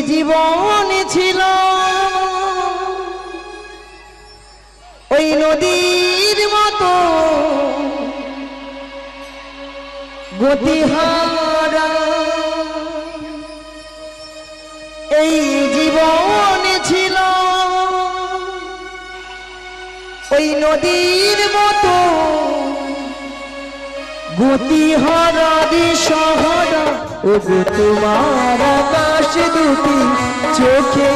জীবন ছিল ওই নদীর মতো গতিহারা, এই জীবন ছিল ওই নদীর মতো গতিহারা দিশাহারা। ও গো তোমার আকাশ দুটি চোখে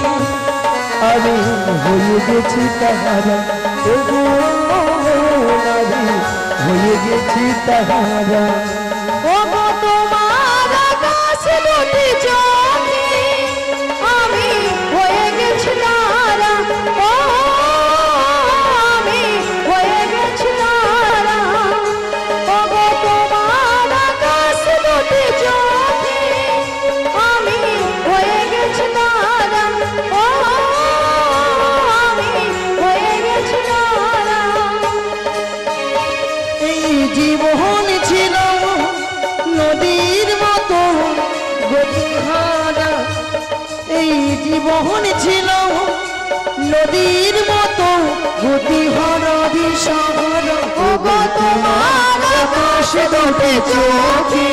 আমি হয়ে গেছি তাহারা, ও গো নারী হয়ে গেছি তাহারা। ও গো তোমার আকাশ দুটি চোখে আমি হয়ে গেছি তারা, ও আমি হয়ে গেছি তারা। ও গো তোমার আকাশ দুটি চোখে আমি হয়ে গেছি তারা, ও আমি হয়ে গেছি তারা। এই জীবন ছিল নদীর মতো গতিহারা, এই জীবন ছিল নদীর মতো গতিহারা দিশাহারা। ও গো তোমার আকাশ দুটি চোখে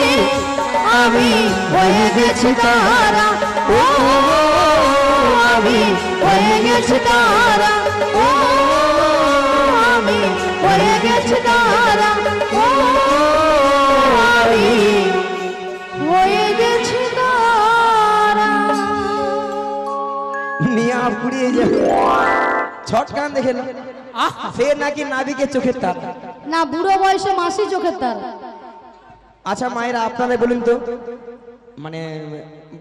আমি হয়ে গেছি তারা, ও আমি হয়ে গেছি তারা, ও আমি হয়ে গেছি তারা, ও আমি হয়ে গেছি তারা। মিয়া পুড়িয়ে যাবে ছট কান দেখে না, ফের নাকি নাবিকে চোখের তারা। না, বুড়ো বয়সে মাসি চোখের তারা। আচ্ছা মায়েরা আপনারা বলুন তো, মানে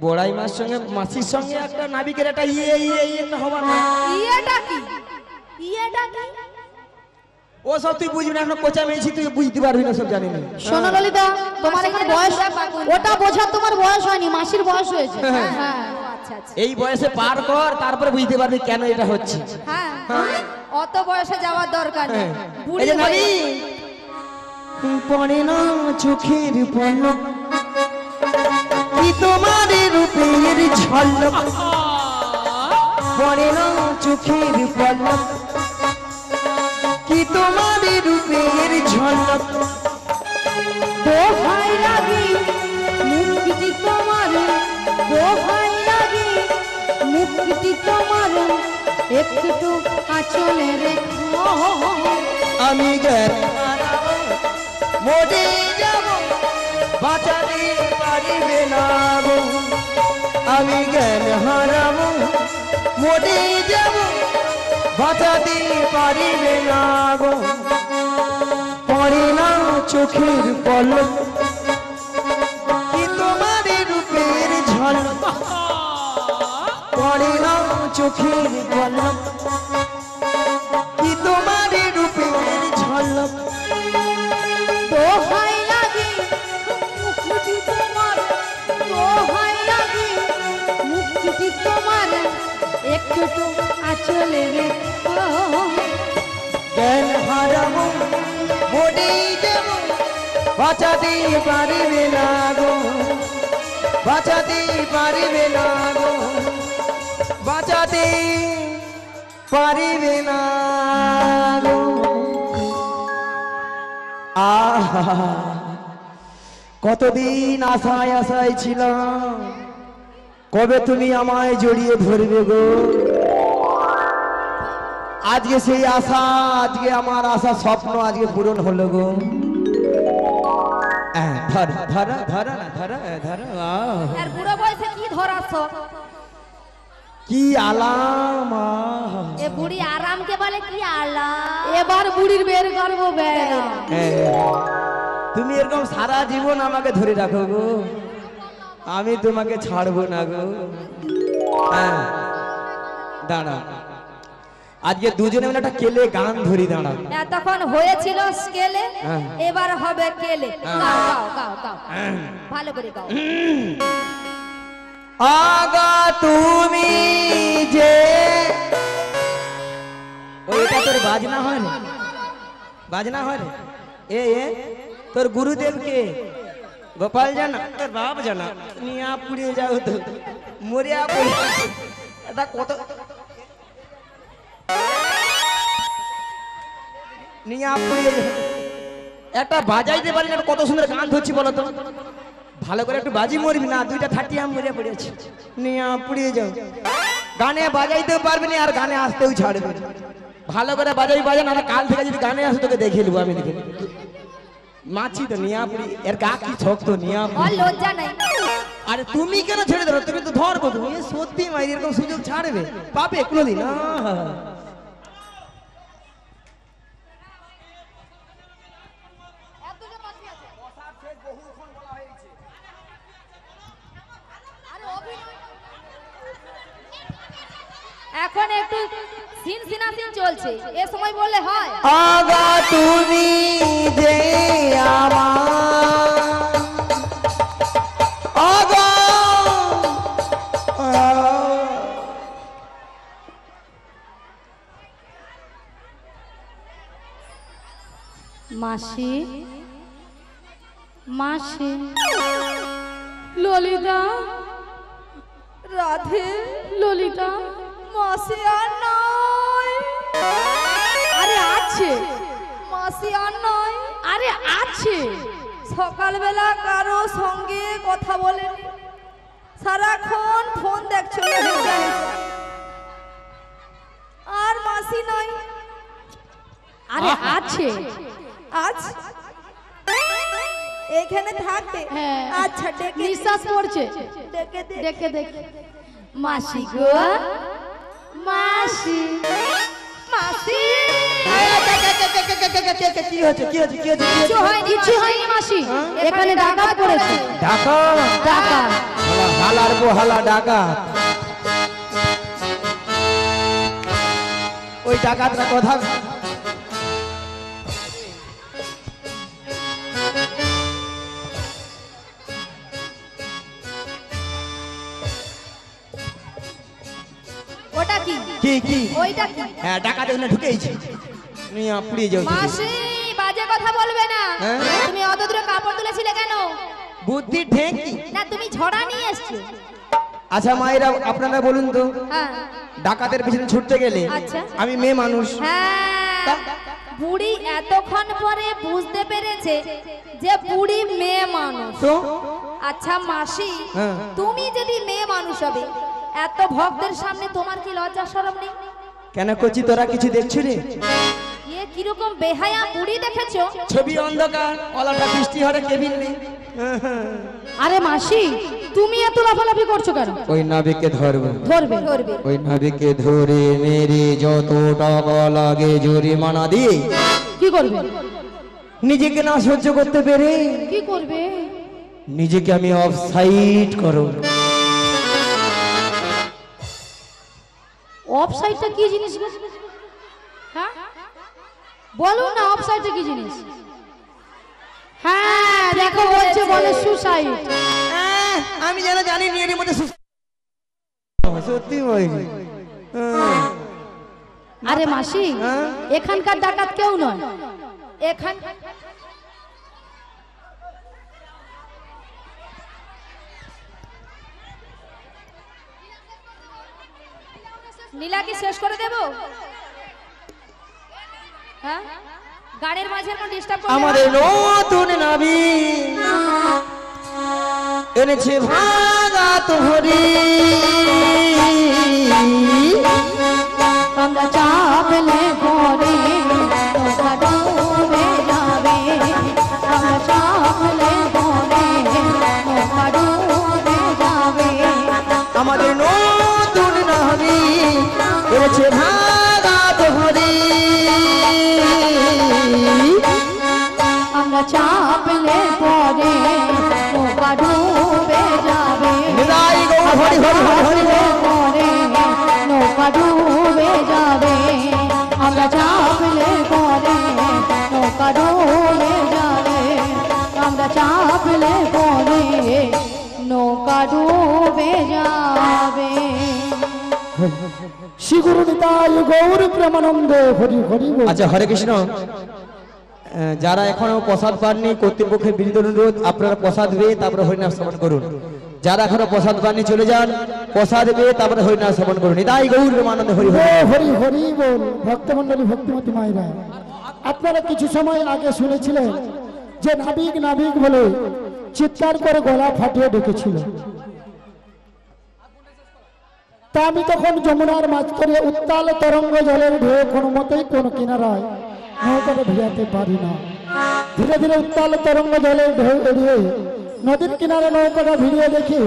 বড়াই মার সঙ্গে মাসির সঙ্গে একটা নাবিকের একটা ইয়ে ইয়ে ইয়ে হবার না? ইয়েটা কি? ইয়েটা কি? ও সব তুই বুঝবি না, এখন কোচা মেয়েছি তুই বুঝতে পারবি না, সব জানি না। শোনো ললিতা, তোমার এখানে বয়স, ওটা বোঝার তোমার বয়স হয়নি, মাসির বয়স হয়েছে। হ্যাঁ, আচ্ছা আচ্ছা। এই বয়সে পার কর, তারপরে বুঝতে পারবি কেন এটা হচ্ছে। হ্যাঁ, অত বয়সে যাওয়ার দরকার নেই। এই যে নাবি পড়ে না চোখের পলক, কি তোমার রূপের ঝলক, পড়ে না চোখের পলক, কি তোমার রূপের ঝলক। দোহাই লাগি মুক্তি তোমার, দোহাই লাগি মুক্তি তোমার, একটু আঁচলে রেখো। আমি জ্ঞান মরে যাব, বাঁচাতে পারিবে না গো। আমি জ্ঞান হারাবো, মরে যাব, বাঁচাতে পারিবে না গো। পড়ে না চোখের পলক, কি তোমার রূপের ঝলক, পড়ে না চোখের পলক, কি তোমার রূপের ঝলক। দোহাই লাগি মুক্তি তোমার, দোহাই লাগি মুক্তি তোমার, একটু আঁচলে রেখো। জ্ঞান হারাবো, মরে যাব, বাঁচাতে পারিবে না গো, বাঁচাতে পারিবে না গো, বাঁচাতে পারিবে না গো। আহা, কতদিন আশায় আশায় ছিলাম, কবে তুমি আমায় জড়িয়ে ধরবে গো। আজকে সেই আশা, আজকে আমার আশা স্বপ্ন আজকে পূরণ হলো গো। ধর ধর ধর ধর ধর, আর বুড়ো বয়সে কি ধরাছ? কি আলাম। এ বুড়ি আরামকে বলে কি আলাম? এবার বুড়ির বের করবো বের। তুমি এরকম সারা জীবন আমাকে ধরে রাখো গো, আমি তোমাকে ছাড়বো না গো। দাঁড়া, আজকে দুজনে মিলে একটা কেলে গান ধরি। দাঁড়া, এতক্ষণ হয়েছিল স্কেলে, এবার হবে কেলে। গাও গাও গাও গাও, ভালো করে গাও। আগা তুমি যে, ওইটা তোর বাজনা হয় না, বাজনা হয় রে। এ তোর গুরুদেবকে গোপাল জানা তোর বাপ জানা নিয়া পুড়িয়ে যাও তো মরিয়া পড়ে এটা কত নিয়া পুড়িয়ে যাও। একটা বাজাইতে পারি না কত সুন্দর গান ধরছি বলো তো ভালো করে একটু বাজি মরবি না দুইটা থাটিয়া মরিয়া পড়েছি নিয়া পুড়িয়ে যাও গানে বাজাইতেও পারবি না আর গানে আসতেও ছাড়বে না। ভালো করে বাজাই বাজা না কাল থেকে যদি গানে আসে তোকে দেখিয়ে নেবো আমি দেখে মাছি তো নিয়া পুড়ি এর গা কি শক্ত নিয়া আর লজ্জা নাই আরে তুমি কেন ছেড়ে ধরো তুমি তো ধরবো তুমি সত্যি মাই এরকম সুযোগ ছাড়বে পাবে কোনোদিন এখন একটু সিন সিনাসিন চলছে এ সময় বললে হয় আগা তুমি যে আমার আগা মাসি মাসি ললিতা রাধে ললিতা মাসি আর নয় আরে আছে মাসি আর নয় আরে আছে সকালবেলা কারো সঙ্গে কথা বলেন সারাক্ষণ ফোন দেখছো আর মাসি নয় আরে আছে আজ এখানে থাকবে আচ্ছা ডেকে নিঃশ্বাস পড়ছে ডেকে ডেকে দেখে মাসি গো মাসি মাসি কি হচ্ছে কি হচ্ছে কি হচ্ছে কিছু হয়নি মাসি এখানে ডাকাত পড়েছে ডাকাত ডাকাত হালার হালা ডাকাত ওই ডাকাতরা কথা ওটা কি কি কি ওইটা কি হ্যাঁ ডাকাত ওখানে ঢুকেইছে নিয়া পুড়িয়ে যাও মাসি বাজে কথা বলবে না হ্যাঁ? তুমি অত দূরে কাপড় তুলেছিলে কেন বুদ্ধি ঠেকি না তুমি ঝড়া নিয়ে এসছো আচ্ছা মায়েরা আপনারা বলুন তো হ্যাঁ ডাকাতের পিছনে ছুটতে গেলে আচ্ছা। আমি মেয়ে মানুষ হ্যাঁ বুড়ি এতক্ষণ পরে বুঝতে পেরেছে যে বুড়ি মেয়ে মানুষ তো আচ্ছা মাসি হ্যাঁ। তুমি যদি মেয়ে মানুষ হবে এত ভক্তের সামনে তোমার কি লজ্জা শরম নেই কেন করছি তোরা কিছু দেখছিস রে এ কিরকম বেহায়া বুড়ি দেখেছো ছবি অন্ধকার কলাটা বৃষ্টি হরে কেবিন নেই আরে মাসি তুমি এত লাফালাফি করছো কেন ওই নাবিককে ধরবো ধরবে ধরবে ওই নাবিককে ধরে মেরে যত টাকা লাগে জরিমানা দিয়ে কি করবে নিজেকে না সহ্য করতে পেরে কি করবে নিজেকে আমি অফসাইড করো অফসাইডটা কি জিনিস গো? হ্যাঁ বলো না অফসাইডটা কি জিনিস হ্যাঁ দেখো বলছে বলে সুসাইড আমি যেন জানি নি এর মধ্যে সত্যি বলছি আরে মাসি হ্যাঁ? এখানকার ডাকাত কেউ নয় এখান নীলাকে শেষ করে দেব হ্যাঁ গানের মাঝে কোনো ডিস্টার্ব করবে আমাদের নতুন নাবি এনেছে ভাগা তোহরি আমরা চাপলে পরে নৌকা ডুবে যাবে আমরা চাপলে পরে নৌকা ডুবে যাবে আমাদের নতুন নাবি এনেছে ভাগা তোহরি আমরা চাপলে পরে নৌকা ডুবে যাবে নিরাই গো হরি হরি হরি হরি পরে নৌকা ডুবে যাবে আমরা চাপলে পরে নৌকা ডুবে যাবে আমরা চাপলে পরে নৌকা ডুবে যাবে শ্রী গুরু নিতাই গৌর প্রেমানন্দ হরি হরি বল। আচ্ছা হরে কৃষ্ণ যারা এখনো প্রসাদ পাননি কর্তৃপক্ষের বিনীত অনুরোধ আপনারা প্রসাদ পেয়ে তারপরে হরিনাম শ্রবণ করুন। যারা এখনো প্রসাদ পাননি চলে যান, প্রসাদ পেয়ে তারপরে হরিনাম শ্রবণ করুন। এটাই গৌর আনন্দে হরি হরি হরি হরি বল। ভক্তমন্ডলী, ভক্তিমতী মায়েরা, আপনারা কিছু সময় আগে শুনেছিলেন যে নাবিক নাবিক বলে চিৎকার করে গলা ফাটিয়ে ঢুকেছিল। তা আমি তখন যমুনার মাঝ করে উত্তাল তরঙ্গ জলের ঢেউ কোনো মতেই কোনো কিনারায় নৌকাটা ভিড়াতে পারি না। ধীরে ধীরে উত্তাল তরঙ্গ জলের ঢেউ এড়িয়ে নদীর কিনারে নৌকাটা ভিড়িয়ে দেখি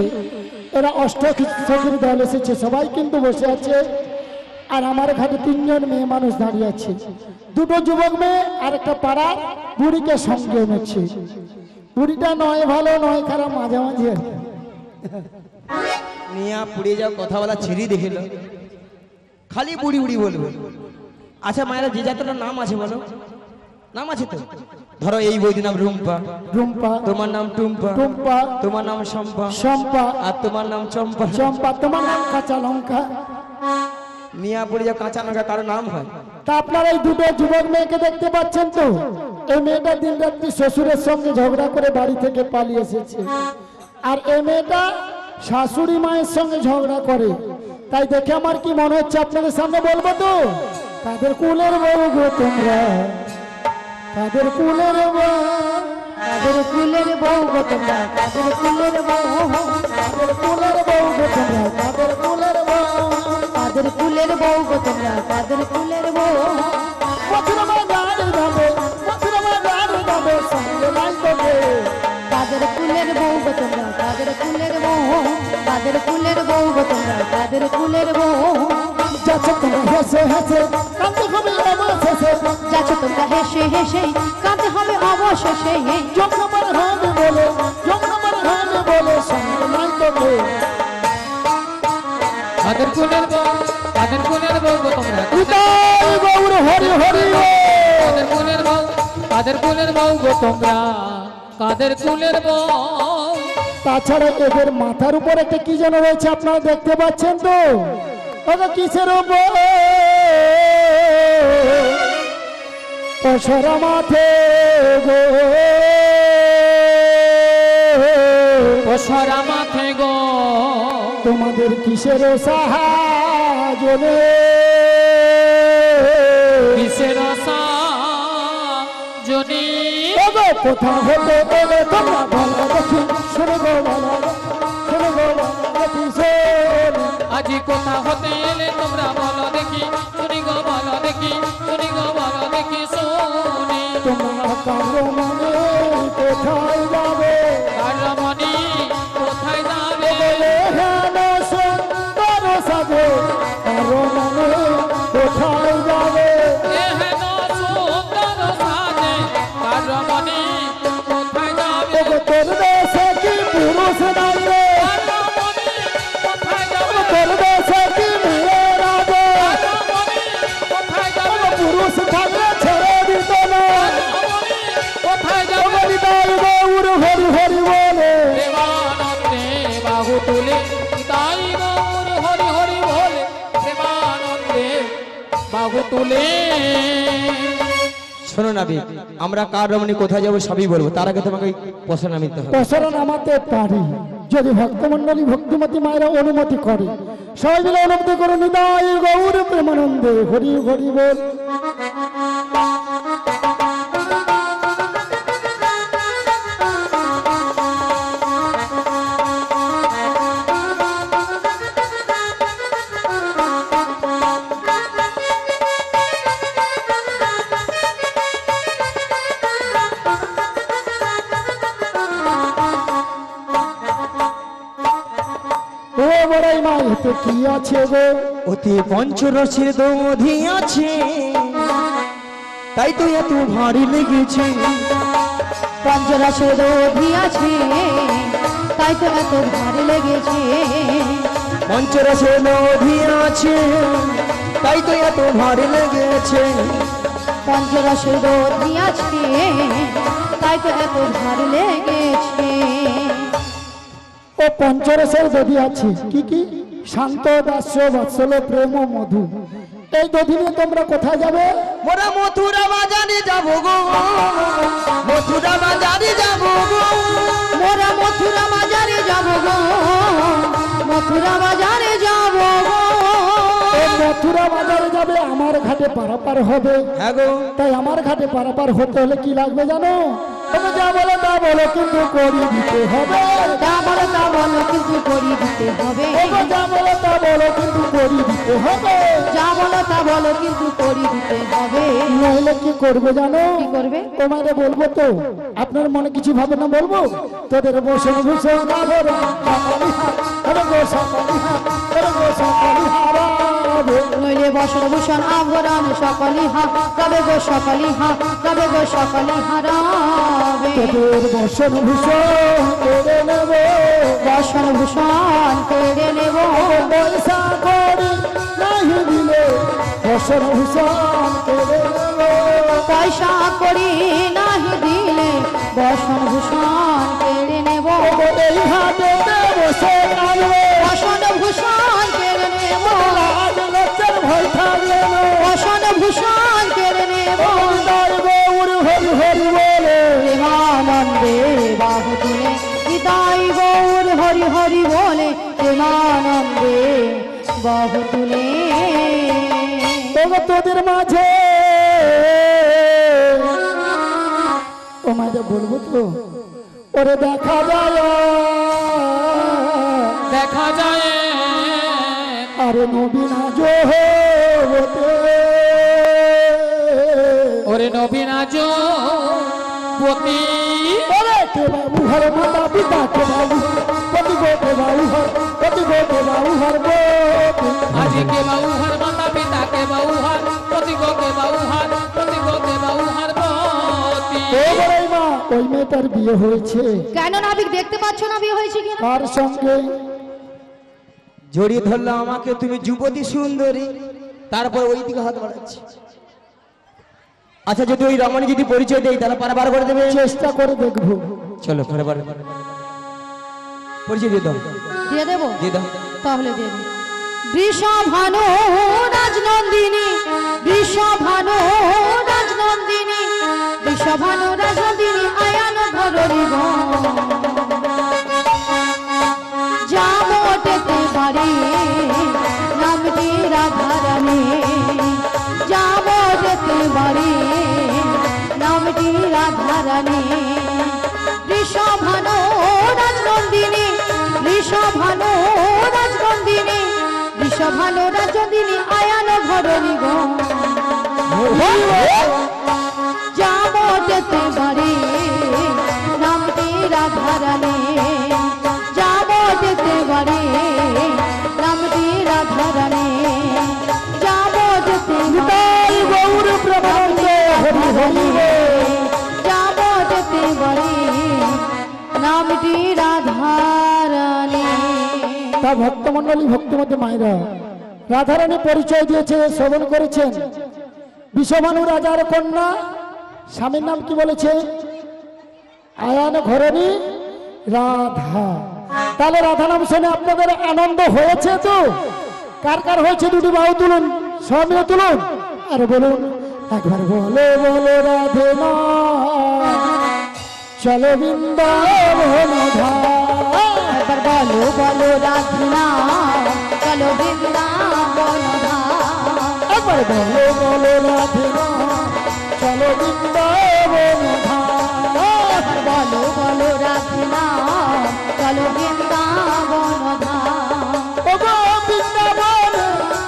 এরা অষ্টসখীর দল এসেছে। সবাই কিন্তু বসে আছে, আর আমার ঘাটে 3 জন মেয়ে মানুষ দাঁড়িয়ে আছে। 2টো যুবক মেয়ে আর একটা পাড়ার বুড়িকে সঙ্গে এনেছে। বুড়িটা নয় ভালো নয় খারাপ, মাঝামাঝি আর কি। নিয়া পুড়িয়ে যাও কথা বলা ছেড়ি দেখিল, খালি বুড়ি বুড়ি বলবো। আচ্ছা মায়েরা, যে যাত্রার নাম আছে বলো, নাম আছে তো? ধরো এই বইটির নাম রুম্পা, রুম্পা, তোমার নাম টুম্পা, টুম্পা, তোমার নাম শম্পা, শম্পা, আর তোমার নাম চম্পা। চম্পা, তোমার নাম কাঁচা লঙ্কা। নিয়া পুড়ে যাও কাঁচা লঙ্কা কারো নাম হয়। তা আপনারা এই 2টো যুবক মেয়েকে দেখতে পাচ্ছেন তো? এই মেয়েটা দিন রাত্রি শ্বশুরের সঙ্গে ঝগড়া করে বাড়ি থেকে পালিয়ে এসেছে, আর এই মেয়েটা শাশুড়ি মায়ের সঙ্গে ঝগড়া করে। তাই দেখে আমার কি মনে হচ্ছে আপনাদের সামনে বলবো তো, তাদের কুলের বউ গো তোমরা, তাদের কুলের বউ, তাদের কুলের বউ গো তোমরা, তাদের কুলের বউ, তাদের কুলের বউ গো তোমরা, তাদের কুলের বউ, তাদের কুলের বউ গো তোমরা, তাদের কুলের বউ। মথুরা গাড়ি যাবে, মথুরা গাড়ি যাবে সঙ্গে নাই তোকে। তাদের কুলের বউ গো তোমরা, তাদের কুলের বউ, তাদের কুলের বউ গো তোমরা, তাদের কুলের বউ। যাচ্ছ তোমরা হেসে হেসে কাঁদতে হবে অবশেষে, যাচ্ছ তোমরা হেসে হেসে কাঁদতে হবে অবশেষে। জমনবার হবে বলে, জমনবার হবে বলে সঙ্গে নাই তোকে। তাদের কুলের বউ, তাদের কুলের বউ গো তোমরা, হৃদয় গৌর হরি হরি তাদের কুলের বউ, তাদের কুলের বউ গো তোমরা, কাদের কুলের বউ। তাছাড়া এদের মাথার উপর একটা কি যেন রয়েছে, আপনারা দেখতে পাচ্ছেন তো? ওটা কিসের উপর? পশরা মাথে গো, পশরা মাথে গো, তোমাদের কিসের সাহায্যে, কিসের সাজনি। কোথা হতে এলে তোমরা ভালো দেখি, শুনে গো ভালো, শুনে গো ভালো দেখি শোন। আজি কোথা হতে এলে তোমরা বলো দেখি, শুনি গো ভালো দেখি, শুনি গো ভালো দেখি শুনি। তোমরা কারো মনে কোথায় যাবে, কারমণি কোথায় যাবে, বলে হেন সুন্দর সাজে, কারো মনে কোথায় যাবে। এহেন সুন্দর সাজে, কারমণি কোথায় যাবে, তোর দেশে কি পুরুষ নাই রে, কারমণি কোথায় যাবে, তোর দেশে কি মেয়ে রাজে, কারমণি কোথায় যাবে, পুরুষ থাকলে ছেড়ে দিত না। কারমণি কোথায় যাবে। হৃদয় গৌর হরি হরি বলে, দেবানন্দে বাহু তুলে তাই গৌর হরি হরি বলে, দেবানন্দে বাহু তুলে। শোনো নাবি, আমরা কার রমণী কোথায় যাবো সবই বলবো, তার আগে তোমাকে পয়সা নামিতে হবে। পশরা নামাতে পারি যদি ভক্তমন্ডলী ভক্তিমতী মায়েরা অনুমতি করে। সবাই মিলে অনুমতি করুন। হৃদয় গৌর প্রেমানন্দে হরি হরি বল। ও বড়াই মা এতে কি আছে গো, অতি পঞ্চরসের দধি আছে, তাই তো এত ভারী লেগেছে। পঞ্চরসের দধি আছে, তাই তো এত ভারী লেগেছে। পঞ্চরসের দধি আছে, তাই তো এত ভারী লেগেছে। পঞ্চরসের দধি আছে, তাই তো এত ভারী লেগেছে। ও পঞ্চরসের দধি আছে কি কি? শান্ত দাস্য বাৎসল্য প্রেম ও মধু। এই দুদিনে তোমরা কোথায় যাবে? মোরা মথুরা বাজারে যাব গো, মথুরা বাজারে যাব গো, মোরা মথুরা বাজারে যাব গো, মথুরা বাজারে যাব গো। এই মথুরা বাজারে যাবে, আমার ঘাটে পারাপার হবে। হ্যাঁ গো, তাই আমার ঘাটে পারাপার হতে হলে কি লাগবে জানো? তুমি যা বলো তা বলো, কিন্তু করি দিতে হবে। যা বলো তা বলো, কিন্তু করি দিতে হবে। ওগো যা বলো তা বলো, কিন্তু করি দিতে হবে। যা বলো তা বলো, কিন্তু করি দিতে হবে। নইলে কি করবে জানো? কি করবে? তোমাদের বলবো তো, আপনার মনে কিছু ভাবে না বলবো? তোদের বসে বসে নইলে বসন ভূষণ আভরণ সকলি হা, তবে গো সকলি হা, তবে গো সকলি হারাবে। তোদের বসন ভূষণ কেড়ে নেব, বসন ভূষণ কেড়ে নেব। পয়সা করি নাহি দিলে বসন ভূষণ কেড়ে নেব। পয়সা করি নাহি দিলে বসন ভূষণ কেড়ে নেব। এই হাতে বসে থাকবে, বসন ভূষণ কেড়ে নেব। লাজ লজ্জার ভয় থাকবে না। বসন ভূষণ কেড়ে নেব। হৃদয় গৌর হরি হরি বলে, প্রেমানন্দে বাহু তুলে হৃদয় গৌর হরি হরি বলে, প্রেমানন্দে বাহু তুলে। তবে তোদের মাঝে তোমাদের বলবো তো, ওরে দেখা যায়, দেখা যায় আরে নবীনা জোহরতে, ওরে নবীন আজ পতি ওরে কে বাবু হর মাতা পিতা কে বাবু পতি গো কে বাবু হর, পতি গো কে বাবু হর গো। আজি কে বাউ হর মাতা পিতা কে বাউ হর পতি গো কে বাউ হর, পতি গো কে বাউ হর পতি। ও বড়াই মা, ওই মেয়েটার বিয়ে হয়েছে। কেন নাবিক দেখতে পাচ্ছ না বিয়ে হয়েছে কিনা? কার সঙ্গে? জড়িয়ে ধরলো আমাকে, তুমি যুবতী সুন্দরী, তারপর ওই দিকে হাত বাড়াচ্ছি। আচ্ছা, যদি ওই রমণী যদি পরিচয় দেই তাহলে পারাবার করে দেবে? চেষ্টা করে দেখবো। চলো পারাবার পরিচয় দিয়ে দাও, দিয়ে দেবো? দিয়ে দাও। তাহলে দিয়ে দিই। বৃষভানু রাজনন্দিনী, বৃষভানু রাজনন্দিনী, বৃষভানু রাজনন্দিনী আয়ান ঘররি গো। যাবটেতে বাড়ি নামটি রাধারানী, যাবটেতে বাড়ি নামটি রাধারানী। বৃষভানু রাজনন্দিনী, বৃষভানু রাজনন্দিনী, বৃষভানু রাজনন্দিনী আয়ান ঘররি গো। যাবটেতে বাড়ি নামটি রাধারানী, যাবটেতে বাড়ি নামটি রাধারানী, যাবটেতে নিতাই গৌর প্রেমানন্দে হরি হরি বলে। যাবটেতে বাড়ি নামটি রাধারানী। তা ভক্তমন্ডলী ভক্তিমতী মায়েরা, রাধারানী পরিচয় দিয়েছে, শ্রবণ করেছেন। বিশ্বভানু রাজার কন্যা, স্বামীর নাম কি বলেছে? আয়ান ঘরণী রাধা। তাহলে রাধা নাম শুনে আপনাদের আনন্দ হয়েছে তো? কার কার হয়েছে দুটি বাহু তুলুন, সব মিলে তুলুন আর বলুন একবার, বলে বলে রাধে মা চলো বৃন্দাবন ধাম। একবার বলো বলো রাধিনা চলো বৃন্দাবন ধাম। একবার বলো বলো রাধে মা চলো বৃন্দাবন ধাম। একবার বলো বলো রাধিনা চলো বৃন্দাবন ধাম। ও গো বৃন্দাবন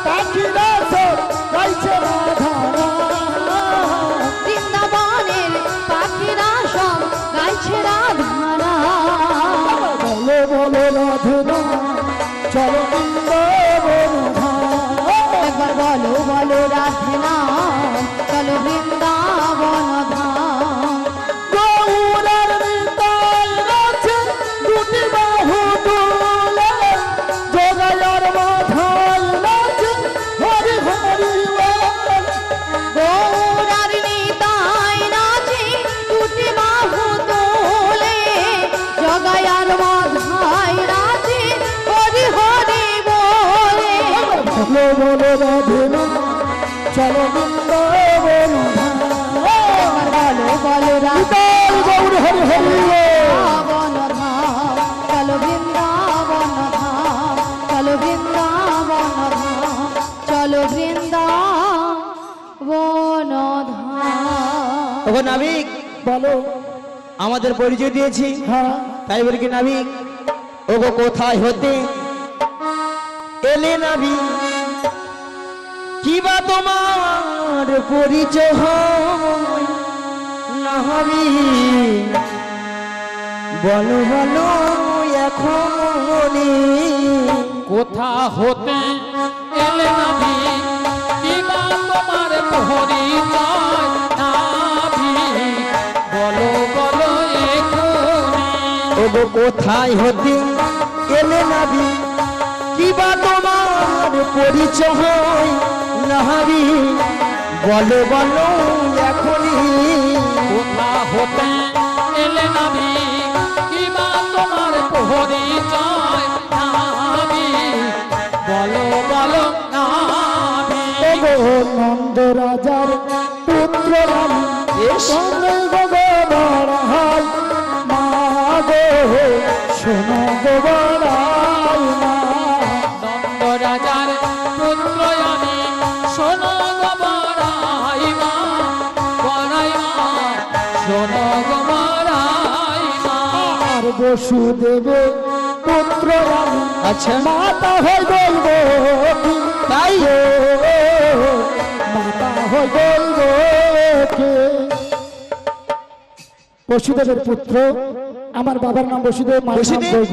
পাখিরা সব গাইছে রাধা নাম। বৃন্দাবনের পাখিরা সব গাইছে রাধা নাম। বলো বলো রাধে মা চলো বৃন্দাবন ধাম। একবার বলো বলো রাধিনা চলো বৃন্দাবন ধাম। গৌরার নিতাই নাচে দুটি বাহু তুলে, জগায়ার মাথায় নাচে হরি হরি বলে। গৌরার নিতাই নাচে দুটি বাহু তোলে, জগায়ার মাথায় নাচে হরি হরি বলে। বলো বলো রাধে মা চলো বৃন্দাবন এবার বলো বলো নিতাই গৌর হরি হরি বৃন্দাবন ধাম চলো বৃন্দাবন ধাম চলো বৃন্দাবন ধাম চলো বৃন্দাবন ধাম। ওগো নাবিক, বলো। আমাদের পরিচয় দিয়েছি, হ্যাঁ তাই বলি কি নাবিক, ওগো কোথায় হতে এলে নাবিক, কি বা তোমার পরিচয় হয় নাবিক, বলো বলো এখনই। কোথা হতে এলে নাভি, কিবা তোমার পরিচয় নাভি, বলো বলো এখনি। ওগো কোথায় হতে এলে নাবি, কি বা তোমার পরিচয় হয় নাবি, বলো বলো এখনই। কোথা হতে এলে নাভি, কিবা তোমার পরিচয় নাভি, বলো বলো নাভি। ওগো নন্দ রাজার পুত্র রানী সঙ্গে গোবর হাই মা গো শোনো গোবরাই মা। নন্দ রাজার পুত্র আমি, শোনো গো বড়াই মা, বড়াই মা, শোনো গো বড়াই মা। আর বসুদেবে পুত্র রানী আচ্ছা মাতা হয়ে বলব কি তাই ও, মাতা হয়ে বলব কে। বসুদেবের পুত্র, আমার বাবার নাম বসুদেব, মায়ের নাম বসুদেব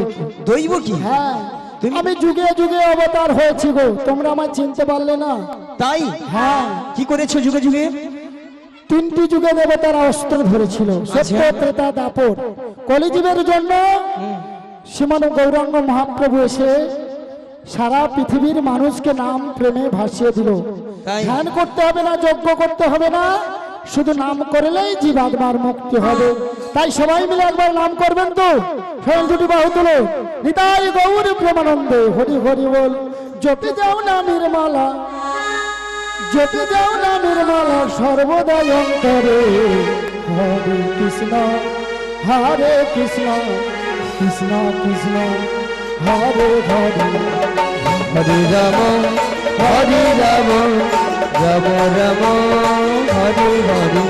দৈবকী। দৈব কি? হ্যাঁ তুমি- আমি যুগে যুগে অবতার হয়েছি গো, তোমরা আমার চিনতে পারলে না। তাই হ্যাঁ কি করেছো যুগে যুগে? তিনটি যুগে দেবতারা অস্ত্র ধরেছিল, সত্য ত্রেতা দাপর। কলিযুগের জন্য শ্রীমান গৌরাঙ্গ মহাপ্রভু এসে সারা পৃথিবীর মানুষকে নাম প্রেমে ভাসিয়ে দিল। তাই? ধ্যান করতে হবে না, যজ্ঞ করতে হবে না, শুধু নাম করলেই জীবাত্মার মুক্তি হবে। তাই সবাই মিলে একবার নাম করবেন তো, ফেল দুটি বাহু তুলো, নিতাই গৌর প্রেমানন্দে হরি হরি বল। জপে যাও নামের মালা, জপে যাও নামের মালা সর্বদাই অন্তরে। হরে কৃষ্ণ হরে কৃষ্ণ কৃষ্ণ কৃষ্ণ হরে হরে। হরে রাম হরে রাম রাম রাম হরে হরে।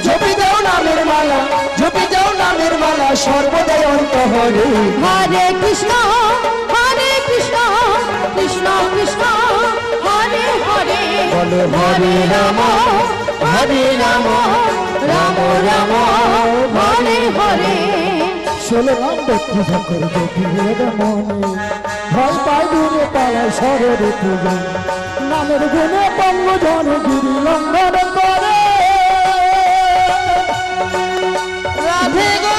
জপি যাও নামের মালা, জপি যাও নামের মালা সর্বদাই অন্তরে। হরে কৃষ্ণ কৃষ্ণ কৃষ্ণ হরে হরে বলো হরে রাম হরে রাম রাম রাম হরে হরে। ষোলো নাম ব্যক্তি ঠাকুর দেখিয়ে মনে ভয় পাই দূরে পালায় শররে পুজো। নামের গুণে পঙ্গ জন গিরি লঙ্ঘন করে। রাধে গো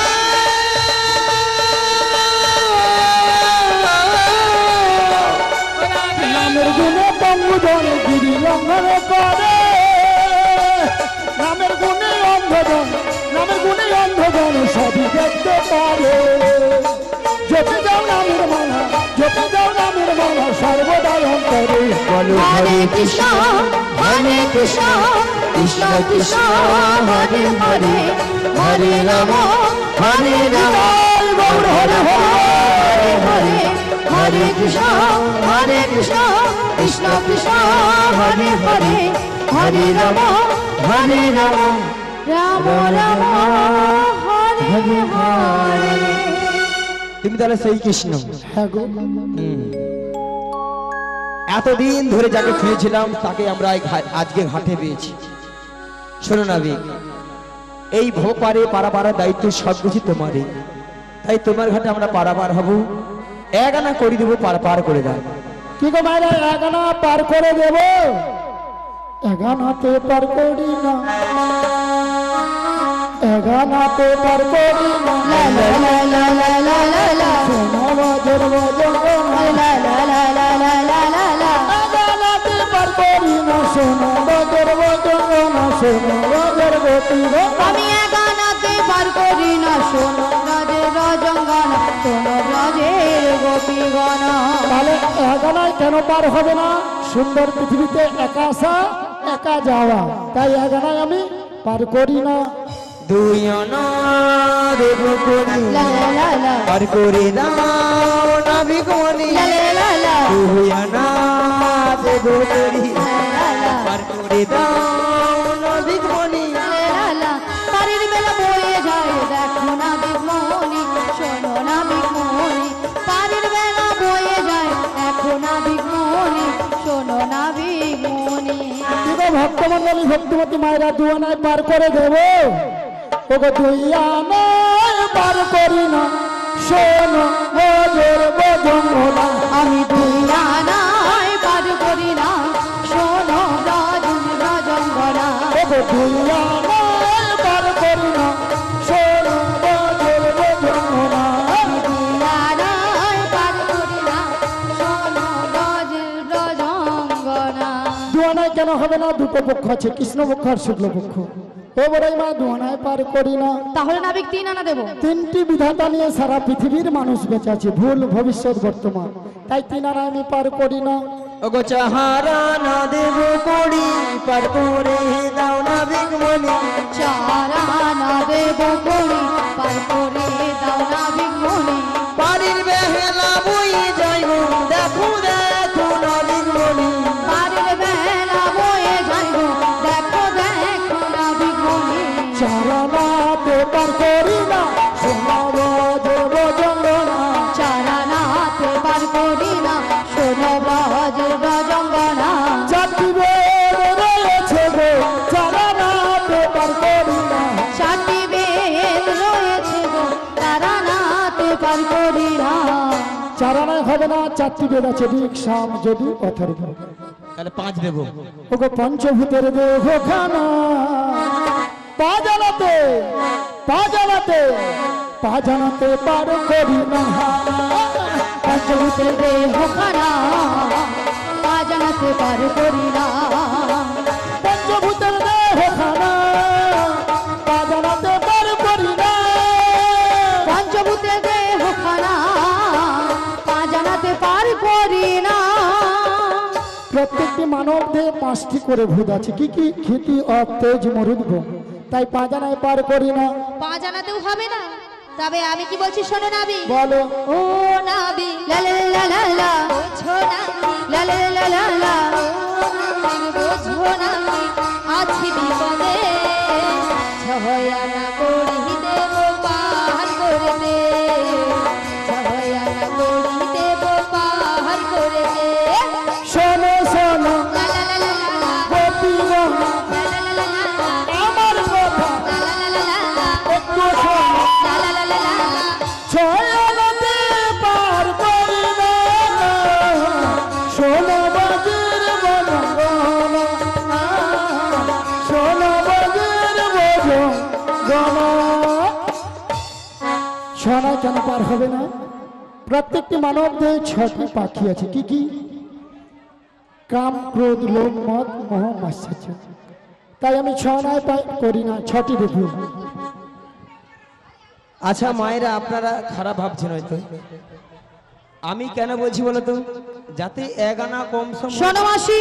নামের গুণে পঙ্গ জন গিরি লঙ্ঘন করে। নামের গুণে অন্ধজন, নামের গুণে অন্ধজন সবই দেখতে পারে। জপে যাও নামের মালা, জপে যাও নামের মালা সর্বদাই অন্তরে। বলো হরে কৃষ্ণ কৃষ্ণ কৃষ্ণ কৃষ্ণ হরে হরে হরে রাম হরে রাম গৌর হরে হরে হরে হরে কৃষ্ণ কৃষ্ণ কৃষ্ণ হরে হরে হরে রাম হরে রাম। রাম রাম হরে হরে। তুমি তাহলে সেই কৃষ্ণ। হ্যাঁ গো, এতদিন ধরে যাকে খুঁজেছিলাম তাকে আমরা আজকে ঘাটে পেয়েছি। শোনো নাবিক, এই ভোপারে পারাপাড়ার দায়িত্ব সবকিছু তোমারই, তাই তোমার ঘাটে আমরা পারাপার হব। এক আনা করে দেবো, পার করে দাও। কি গো মায়েরা, এগানা পার করে দেব? এগানাতে পার করি না, এগানাতে পার করি না। লা লা লা লা লা লা লা লা শোনো বাজর বাজর লা লা লা লা লা লা লা লা। এগানাতে পার করি না, শোনো বাজর বাজর না, শোনো বাজর গতি গো। আমি এগানাতে পার করি না, শোনো রাজের রজঙ্গনা, শোনো রাজের গোপীগণা। তাহলে এগানায় কেন পার হবে না? সুন্দর পৃথিবীতে একা আসা একা যাওয়া, তাই এগানায় আমি পার করি না। দুই আনা দেব করি লা লা লা লা পার করে দাও নাবিক মনি। লা লা লা লা দুই আনা দেব করি লা লা পার করে দাও নাবিক মনি। লা লা লা পারের বেলা বয়ে যায় দেখো না বিমনি, শোনো না বিমনি, পারের বেলা বয়ে যায় দেখো না বিমনি, শোনো না বিমনি। দিবা ভক্তমন্ডলী ভক্তিমতী মায়েরা দুয়ানায় পার করে দেব। ওগো দুই আনায় পার করি না, শোনো মজুর বজঙ্গনা। আমি দুই আনায় পার করি না, শোনো রাজন রাজঙ্গনা। ওগো দুই আনায় পার করি না, শোনো মজুর বজঙ্গনা। আমি দুই আনায় পার করি না, শোনো রাজন রাজঙ্গনা। দুয়ানায় কেন হবে না? দুটো পক্ষ আছে, কৃষ্ণ পক্ষ আর শুক্ল পক্ষ। ও বড়াই মা দুয়ানায় পার করি না। তাহলে নাবিক 3 আনা দেবো। তিনটি বিধাতা নিয়ে সারা পৃথিবীর মানুষ বেঁচে আছে, ভুল ভবিষ্যৎ বর্তমান, তাই তিন আনায় আমি পার করি না। ওগো চাহারা না দেব করি পার করে দাও নাবিক মনি। চারা আনা দেবো করি পার করে দাও নাবিক মনি। পারির বেহেলা বই যাইব দেখো দেখো নাবিক মনি। পারের বেলা বয়ে যাইব দেখো দেখো নাবিক মনি। চারণাতে পার করি না, শোনো মজুর বজঙ্গনা। চারানাতে পার করি না, শোনো বাজের রাজঙ্গনা। চারটি বেদ রয়েছে গো, চারণাতে পার করি না। চারটি বেদ রয়েছে গো, তারানাতে পার করি না। চারণায় হবে না, চারটি বেদ আছে, ঋক সাম যদু অথর্ব। তাহলে 5 দেব। ওগো পঞ্চভূতের দেহ খানা, পা জানাতে পা জানাতে পা জানাতে পার করি না। পঞ্চভূতের দেহ খানা পা জানাতে পার করি না। পঞ্চভূতের দেহ খানা, পা জানাতে পার করি না। পঞ্চভূতের দেহ খানা পা জানাতে পার করি না। প্রত্যেকটি মানব দেহে 5টি করে ভূত আছে, কি কি? ক্ষিতি, অপ, তেজ, মরুদ্ভ, তাই পা জানায় পার করি না। পা জানাতেও হবে না, তবে আমি কি বলছি শোনো নাবি। বলো। ও নাবি লা লা লা লা লা বোঝো নাবি লা লা লা লা লা বোঝো নাবি আছি বিপদে ছয়না করি দেব পার করে দে, ছয়না করি দেব পার করে দে। শোনো শোনো লা লা লা লা লা গোপীগণ, লা লা লা লা লা আমার কথা লা লা লা লা লা একটু শোনো। লা লা লা লা লা ছয়নাতে পার করি না, শোনো বাজির বজঙ্গনা। শোনো বাজির বজঙ্গনা। শোনা কেন পার হবে না? প্রত্যেকটি মানব দেহে 6টি পাখি আছে, কি কি? কাম, ক্রোধ, লোভ, মদ, মোহ, মাৎসর্য, তাই আমি ছয়নায় পার করি না, 6টি দেখি। আচ্ছা মায়েরা আপনারা খারাপ ভাবছেন হয়তো, আমি কেন বলছি বলো তো? যাতে 1 আনা কম সময়। শোনো মাসি,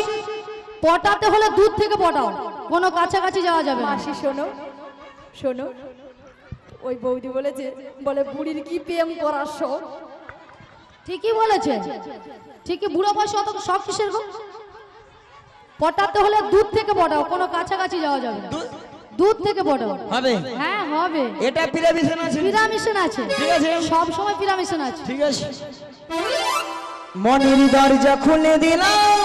পটাতে হলে দূর থেকে পটাও, কোনো কাছাকাছি যাওয়া যাবে না। মাসি শোনো শোনো, ওই বৌদি বলেছে, বলে বুড়ির কি প্রেম করার শখ। ঠিকই বলেছে, ঠিকই। বুড়ো বয়সে অত সব কিসের গো? পটাতে হলে দূর থেকে পটাও, কোনো কাছাকাছি যাওয়া যাবে না। দূর থেকে পটাও। হবে? হ্যাঁ হবে। এটা পিরামিশন আছে। পিরামিশন আছে, ঠিক আছে। সব সময় পিরামিশন আছে। ঠিক আছে। মনের দরজা খুলে দিলাম,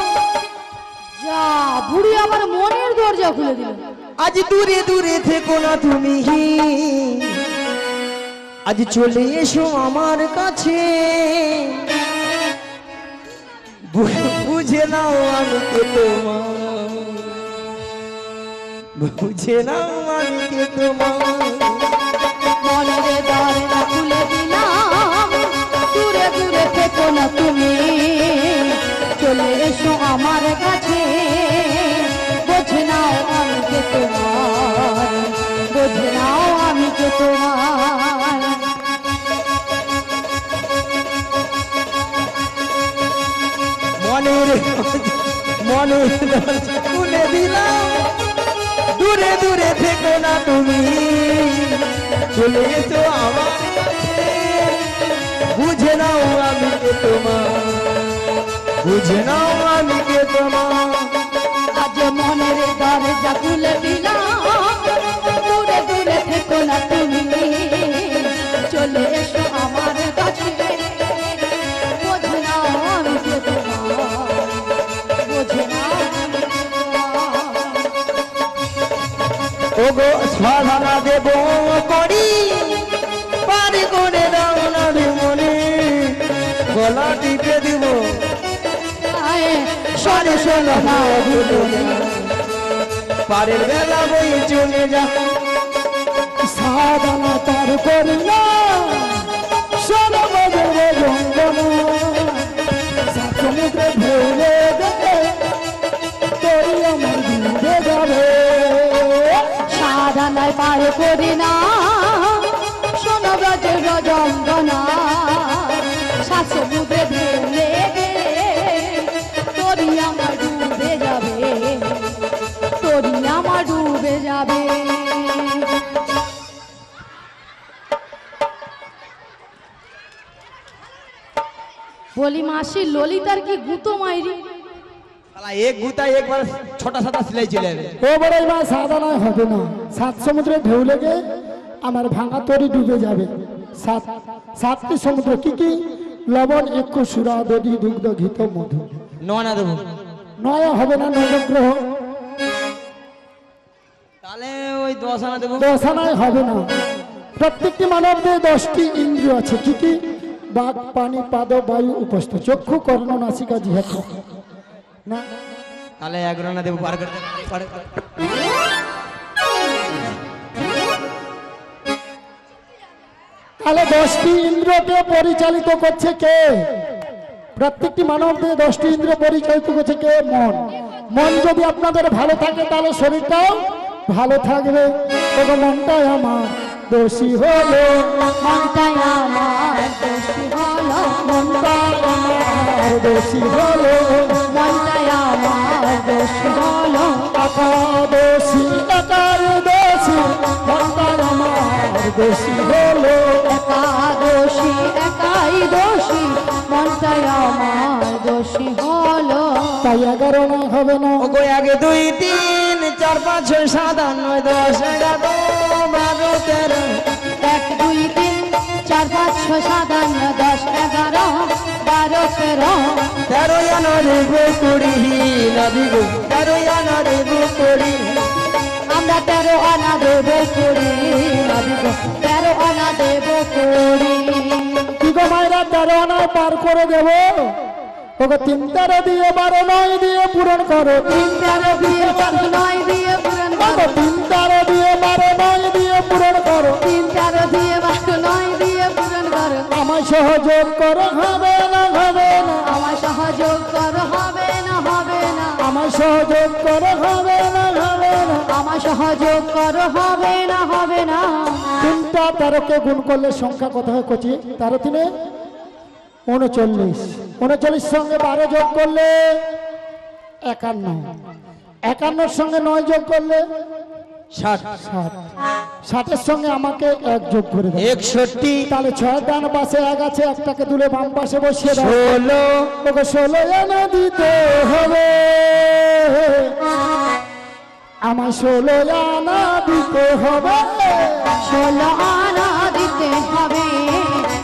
যা বুড়ি আমার মনের দরজা খুলে দিল। আজ দূরে দূরে থেকো না তুমি, আজ চলে এসো আমার কাছে। বুঝে নাও আমি কে তোমার, বুঝে নাও আমি কে তোমার। মনের দরজা খুলে দিলাম, দূরে দূরে থেকো না তুমি, চলে এসো আমার কাছে। বোঝে নাও আমি কে তোমার, বোঝে নাও আমি কে তোমার। মনের মনে দরজা খুলে দিলাম, দূরে দূরে থেকো না তুমি, চলে এসো আমার কাছে, বুঝে নাও আমি কে তোমার, বুঝে নাও আমি কে তোমার। আজ মনের দরজা খুলে দিলাম, দূরে দূরে থেকো না তুমি, চলে এসো আমার কাছে, বোঝে নাও আমি কে তোমার, বোঝে নাও আমি কে তোমার। ওগো সাধনা দেব করি, পারি করে দাও না রে মনে, গলা টিপে দিব সরে শোনো না পারের বেলা বই চলে যা। সাধনা তার করি না, শোনো বাজে জঙ্গনা, সাত সমুদ্রে ভেলে দেবে, তোর আমার ডুবে যাবে। সাধনায় পার করি না, শোনো ব্রজের রজঙ্গনা, সাত সমুদ্রে ভেলে তোরি আমার ডুবে যাবে, তোরি আমার ডুবে যাবে। বলি মাসি ললিতার কি গুতো মাইরি? শালা এক গুতা একবার ছোটা সাদা সিলাই চলে যাবে। ও বড়াই মা সাধনায় হবে না, সাত সমুদ্রে ঢেউ লেগে আমার ভাঙা তরি ডুবে যাবে। সাতটি সমুদ্র কি কি? লবণ, ইক্ষু, সুরা, দধি, দুগ্ধ, ঘিত, মধু। না দেবো নয় হবে না নবগ্রহ, তাহলে ওই 10 আনা দেবো। দশানায় হবে না। প্রত্যেকটি মানবদের 10টি ইন্দ্রিয় আছে কি কি? বাক, পানি, পাদ, বায়ু, উপস্থ, চক্ষু, কর্ণ, নাসিকা, জিহ্বা। না তাহলে 11 আনা দেবো, পার করতে পারে। তাহলে 10টি ইন্দ্রিয়কে পরিচালিত করছে কে? প্রত্যেকটি মানবদের 10টি ইন্দ্রিয় পরিচালিত করছে কে? মন। মন যদি আপনাদের ভালো থাকে তাহলে শরীরটাও ভালো থাকবে। তবে মনটাই আমার দোষী হলো, মনটাই আমার দোষী হলো, মনটাই আমার দোষী হলো, মনটাই আমার দোষী হলো, একা দোষী, একার দোষী, মনটাই আমার দোষী হলো। একা দোষী, একাই দোষী, মনটাই আমার দোষী হলো। তাই 11 না হবে না। ওগো 1 2 3 4 5 6 7 8 9 10 11 12 13। 1 2 3 4 5 6 7 8 9 10 11 12 13। 13 আনা দেবো কুড়ি না দিব, 13 আনা দেবো কুড়ি। আমরা 13 আনা দেবো কুড়ি, 13 আনা দেবো কুড়ি। কি গো মায়েরা 13 আনায় পার করে দেব? ওগো 3 13 দিয়ে 12 9 দিয়ে পূরণ করো। 3 13 দিয়ে 9 দিয়ে পূরণ করো, 3 13 দিয়ে 12 9 দিয়ে পূরণ করো। 3 13 দিয়ে 9 দিয়ে পূরণ করো। আমার সহযোগ করো, হবে না হবে না। আমার সহযোগ করো, হবে না হবে না। আমার সহযোগ করো, হবে না হবে না। আমার সহযোগ করো, হবে না হবে না। 3টা 13কে গুণ করলে সংখ্যা কত হয় কচি? 13 3 39, 39 সঙ্গে 12 যোগ করলে 51, 51 সঙ্গে 9 যোগ করলে 60 60, সঙ্গে আমাকে 1 যোগ করে দাও। 61 তাহলে 6 ডান পাশে 1 আছে, একটাকে তুলে বাম পাশে বসিয়ে দাও। 16 ওকে 16 আনা দিতে হবে, আমার 16 আনা দিতে হবে। 16 আনা দিতে হবে,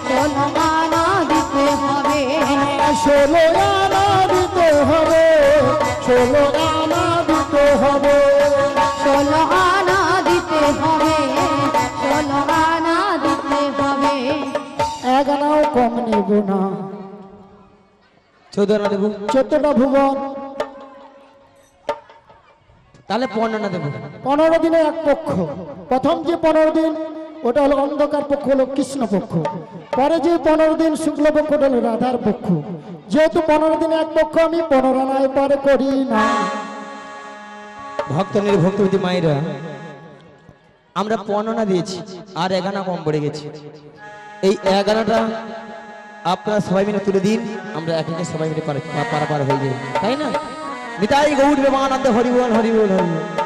16 আনা দিতে হবে। 16 আনা দিতে হবে, 16 আনা দিতে হবে। 16 আনা দিতে হবে, 16 আনা দিতে হবে। 1 আনাও কম নেব না। 14 আনা দেবো, 14টা ভুবন, তাহলে 15 আনা দেবো। 15 দিনে 1 পক্ষ। প্রথম যে 15 দিন ওটা হলো অন্ধকার পক্ষ, হলো কৃষ্ণ পক্ষ। পরে যে 15 দিন শুক্ল পক্ষ ওটা হলো রাধার পক্ষ। যেহেতু 15 দিনে 1 পক্ষ, আমি 15 আনায় পারে করি না। ভক্ত নির্ভক্তবতী মায়েরা, আমরা 15 আনা দিয়েছি আর 1 আনা কম পড়ে গেছে। এই 1 আনাটা আপনারা সবাই মিলে তুলে দিন, আমরা এক একে সবাই মিলে পারাপার হয়ে যাই, তাই না? নিতাই গৌর প্রেমানন্দে হরিবল হরিবল হরিবল।